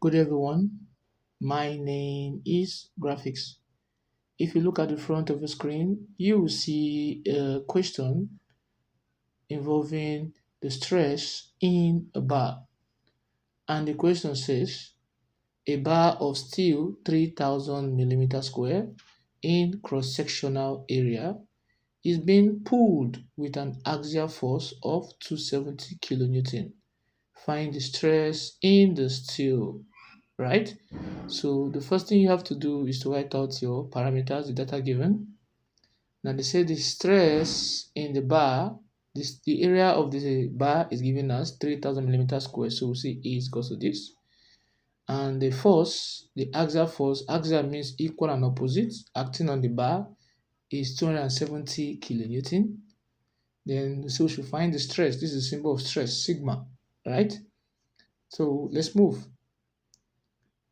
Good everyone, my name is Graphix. If you look at the front of the screen, you will see a question involving the stress in a bar. And the question says, a bar of steel 3000 millimeter square in cross-sectional area is being pulled with an axial force of 270 kilonewton. Find the stress in the steel, right? So the first thing you have to do is to write out your parameters, the data given. Now they say the stress in the bar, the area of the bar is given us 3000 millimeters square. So we'll see E is equal to this. And the force, the axial force, axial means equal and opposite, acting on the bar is 270 kilonewton. Then so we should find the stress. This is a symbol of stress, sigma, right? So let's move.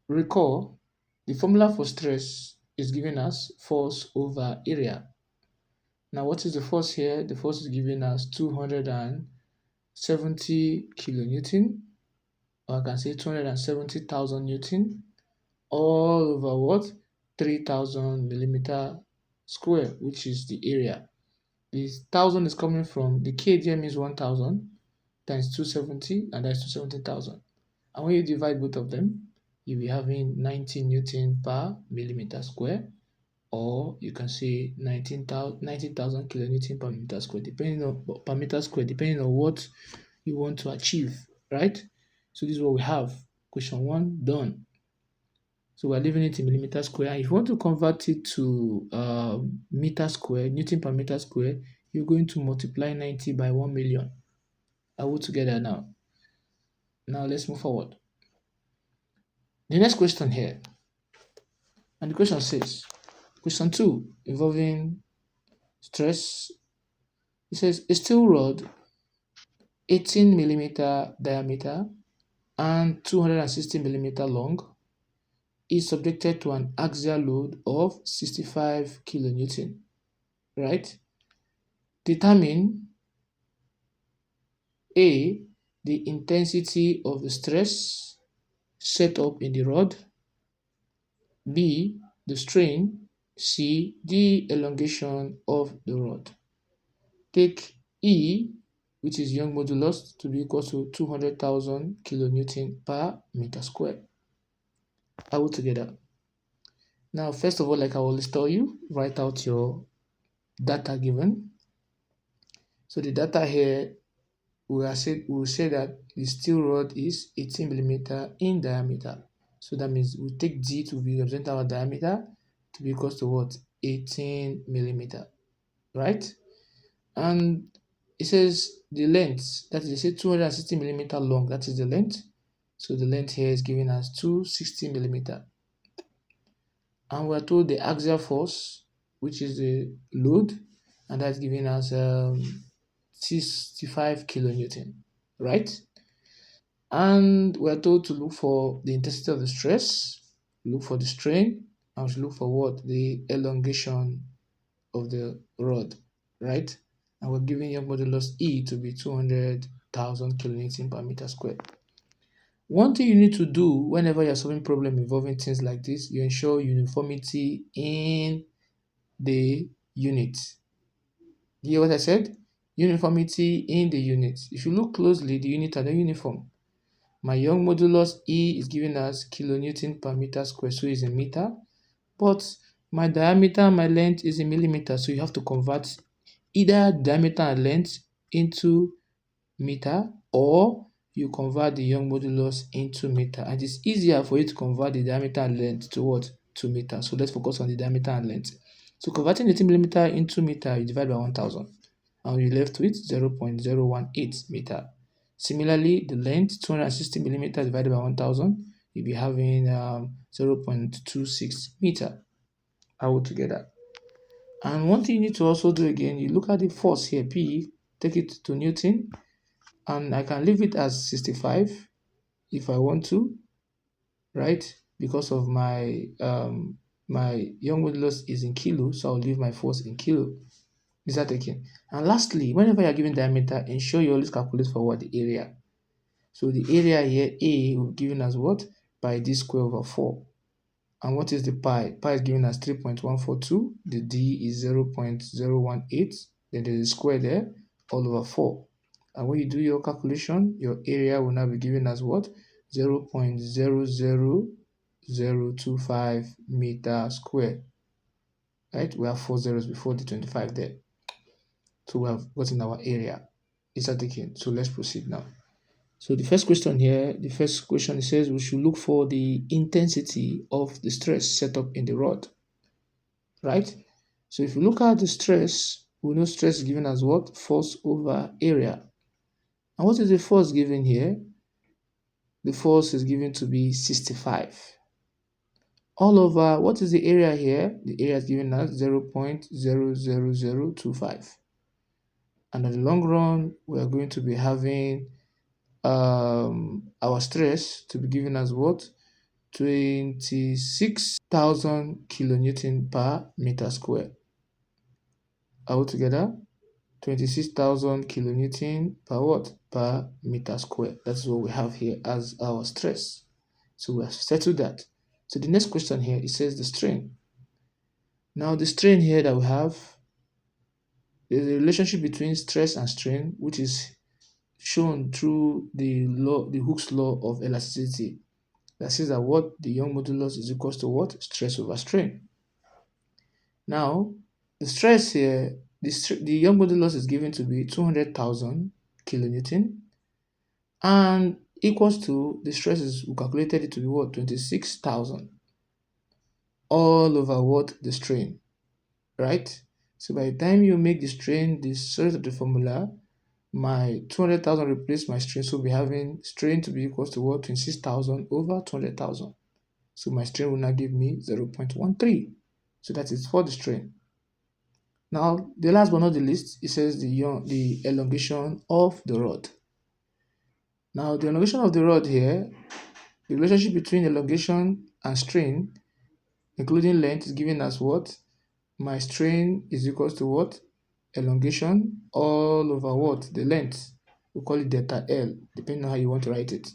Recall, the formula for stress is giving us force over area. Now, what is the force here? The force is giving us 270 kilonewton, or I can say 270,000 newton, all over what? 3000 millimeter square, which is the area. This 1000 is coming from the kdm is 1000 times 270, and that's 270,000. And when you divide both of them, you'll be having 90 newton per millimeter square, or you can say 90,000 kilonewton per meter square, depending on what you want to achieve, right? So this is what we have. Question 1 done. So we're leaving it in millimeter square. And if you want to convert it to meter square, newton per meter square, you're going to multiply 90 by 1 million. I will together now. Now let's move forward. The next question here, and the question says, question 2 involving stress. It says a steel rod 18 millimeter diameter and 260 millimeter long is subjected to an axial load of 65 kilonewton, right? Determine A, the intensity of the stress set up in the rod, B, the strain, C, the elongation of the rod. Take E, which is Young modulus, to be equal to 200,000 kilonewton per meter square. I will together. Now, first of all, like I always tell you, write out your data given. So the data here, we will say that the steel rod is 18 millimeter in diameter. So that means we take D to be represent our diameter to be equal to what? 18 millimeter, right? And it says the length, that is, they say 260 millimeter long, that is the length. So the length here is giving us 260 millimeter. And we're told the axial force, which is the load, and that's giving us 65 kilonewton, right? And we're told to look for the intensity of the stress, look for the strain, and we should look for what? The elongation of the rod, right? And we're giving your modulus E to be 200,000 kilonewton per meter square. One thing you need to do whenever you're solving problem involving things like this, you ensure uniformity in the unit. You hear what I said? Uniformity in the unit. If you look closely, the units are not uniform. My Young modulus E is giving us kilonewton per meter square, so it's in meter. But my diameter and my length is in millimeter, so you have to convert either diameter and length into meter, or you convert the Young modulus into meter. And it's easier for you to convert the diameter and length to what? To meter. So let's focus on the diameter and length. So converting 18 millimeter into meter, you divide by 1000, and you're left with 0.018 meter. Similarly, the length, 260 millimeter divided by 1000, you'll be having 0.26 meter all together. And one thing you need to also do again, you look at the force here, P, take it to Newton, and I can leave it as 65 if I want to, right? Because of my my Young modulus is in kilo, so I'll leave my force in kilo. Is that taken? And lastly, whenever you're given diameter, ensure you always calculate for what? The area. So the area here, A, will be given as what? by d square over 4. And what is the pi? Pi is given as 3.142. The d is 0.018. Then there is a square there, all over 4. And when you do your calculation, your area will now be given as what? 0.00025 meter square. Right? We have 4 zeros before the 25 there. So we have gotten our area. Is that taken? So let's proceed now. So the first question here, it says we should look for the intensity of the stress set up in the rod. Right? So if you look at the stress, we know stress is given as what? Force over area. And what is the force given here? The force is given to be 65. All over, what is the area here? The area is given as 0.00025. And in the long run, we are going to be having our stress to be given as what? 26,000 kilonewton per meter square. Altogether, 26,000 kilonewton per what? Per meter square. That's what we have here as our stress. So we have settled that. So the next question here, it says the strain. Now the strain here that we have, there's a relationship between stress and strain, which is shown through the Hooke's law of elasticity. That says that what? The Young modulus is equals to what? Stress over strain. Now, the stress here, the Young modulus is given to be 200,000 kilonewton and equals to, the stress is, we calculated it to be what? 26,000 all over what? The strain, right? So by the time you make the strain, the result of the formula, my 200,000 replace my strain, so we'll be having strain to be equals to what? 26,000 over 200,000. So my strain will now give me 0.13. So that is for the strain. Now, the last but not the least, it says the elongation of the rod. Now, the elongation of the rod here, the relationship between elongation and strain, including length, is given as what? My strain is equals to what? Elongation all over what? The length. We call it delta L, depending on how you want to write it.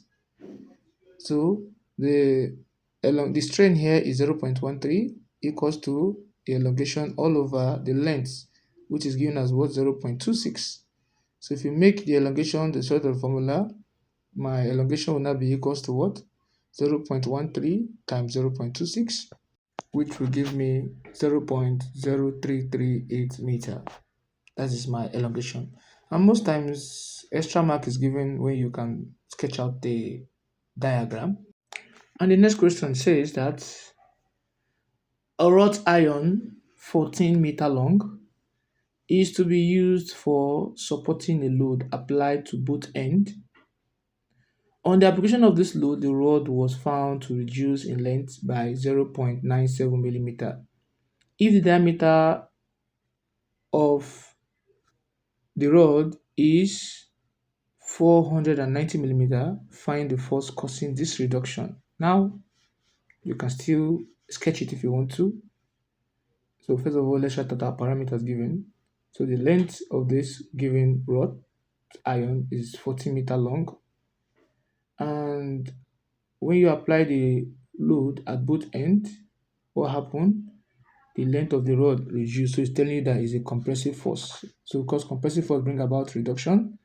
So the strain here is 0.13 equals to the elongation all over the length, which is given as what? 0.26. So if you make the elongation the sort of formula, my elongation will now be equals to what? 0.13 times 0.26, which will give me 0.0338 meter. That is my elongation. And most times, extra mark is given when you can sketch out the diagram. And the next question says that a wrought iron 14 meter long is to be used for supporting a load applied to both ends. On the application of this load, the rod was found to reduce in length by 0.97 millimeter. If the diameter of the rod is 490 millimeter, find the force causing this reduction. Now, you can still sketch it if you want to. So first of all, let's write out our parameters given. So the length of this given rod iron is 14 meter long. And when you apply the load at both ends, what happened? The length of the rod reduced. So it's telling you that it's a compressive force. So because compressive force bring about reduction,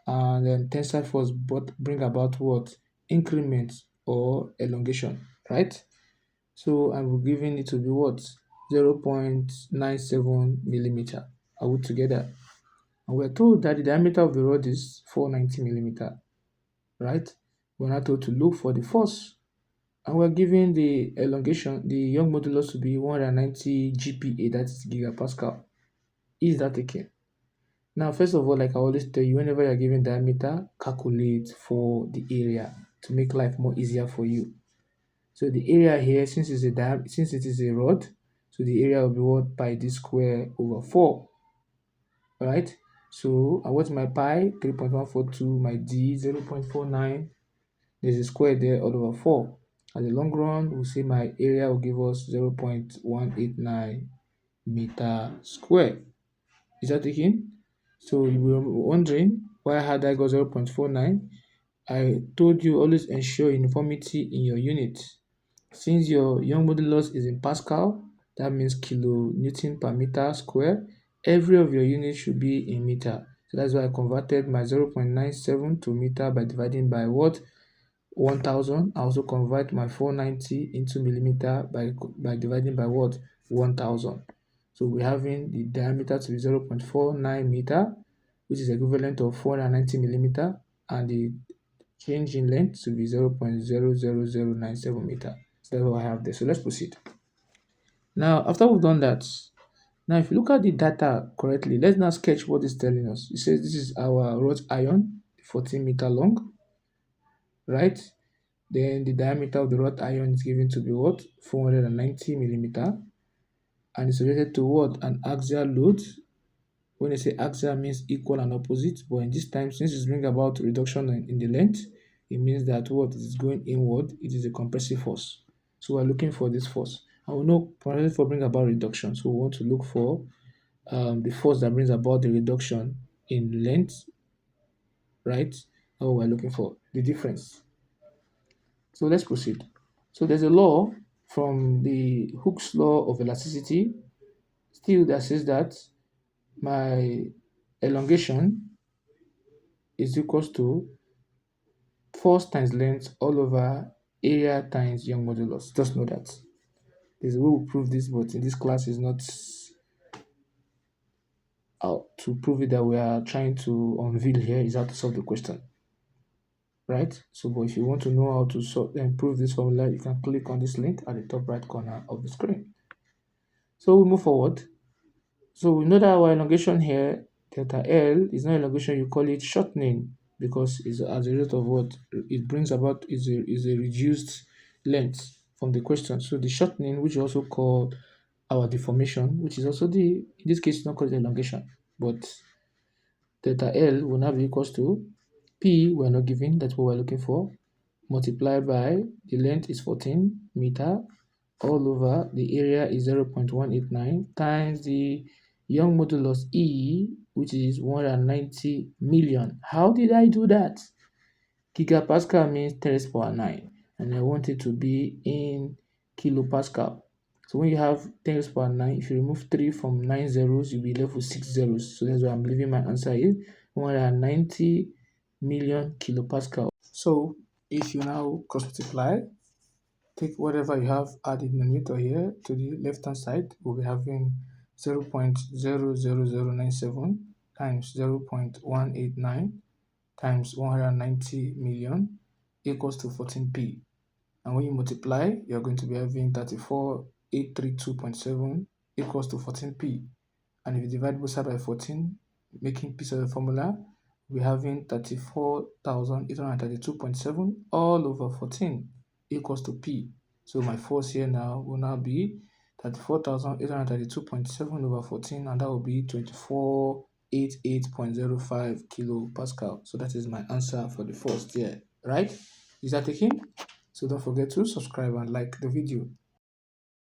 and then tensile force bring about what? Increment or elongation, right? So I'm giving it to be what? 0.97 millimeter. I put together. And we're told that the diameter of the rod is 490 millimeter, right? We're not told to look for the force. And we're given the elongation, the Young modulus to be 190 GPa, that is gigapascal. Is that okay? Now, first of all, like I always tell you, whenever you're given diameter, calculate for the area to make life more easier for you. So the area here, since it is a rod, so the area will be what? Pi d square over 4. Alright? So what's my pi? 3.142, my d 0.49. There's a square there all over 4. At the long run, we'll say my area will give us 0.189 meter square. Is that taken? So you were wondering why had I got 0.49? I told you always ensure uniformity in your unit. Since your Young modulus is in Pascal, that means kilonewton per meter square, every of your units should be in meter. So that's why I converted my 0.97 to meter by dividing by what? 1000. I also convert my 490 into millimeter by dividing by what? 1000. So we're having the diameter to be 0.49 meter, which is equivalent of 490 millimeter, and the change in length to be 0.00097 meter. So that's what I have there. So let's proceed. Now, after we've done that, now if you look at the data correctly, let's now sketch what it's telling us. It says this is our wrought iron, 14-meter long, right? Then the diameter of the wrought iron is given to be what? 490 millimeter. And it's related to what? An axial load. When they say axial means equal and opposite, but in this time, since it's bringing about reduction in the length, it means that what is going inward, it is a compressive force. So we're looking for this force. And we know compressive force bring about reduction. So we want to look for the force that brings about the reduction in length, right? That's what we're looking for, the difference. So let's proceed. So there's a law from the Hooke's law of elasticity still that says that my elongation is equals to force times length all over area times Young modulus. Just know that. There's a way we prove this, but in this class is not out to prove it that we are trying to unveil here, is how to solve the question. Right? So but if you want to know how to solve and prove this formula, you can click on this link at the top right corner of the screen. So we move forward. So we know that our elongation here, delta L, is not elongation, you call it shortening, because it's as a result of what it brings about is a reduced length from the question. So the shortening, which is also called our deformation, which is also in this case, it's not called elongation, but delta L will now be equals to P, we're not given, that's what we're looking for, multiplied by the length is 14 meter, all over the area is 0.189 times the Young modulus E, which is 190 million. How did I do that? Gigapascal means 10 raised to power 9, and I want it to be in kilopascal. So when you have 10 raised to power 9, if you remove 3 from 9 zeros, you'll be left with 6 zeros. So that's why I'm leaving my answer is 190 million kilopascal. So if you now cross multiply, take whatever you have added denominator here to the left hand side, we'll be having 0.00097 times 0.189 times 190 million equals to 14p. And when you multiply, you're going to be having 34832.7 equals to 14p. And if you divide both sides by 14, making piece of the formula, we're having 34,832.7 all over 14 equals to p. So my force here now will now be 34,832.7 over 14, and that will be 2488.05 kilopascal. So that is my answer for the force there, right? Is that taken? So don't forget to subscribe and like the video.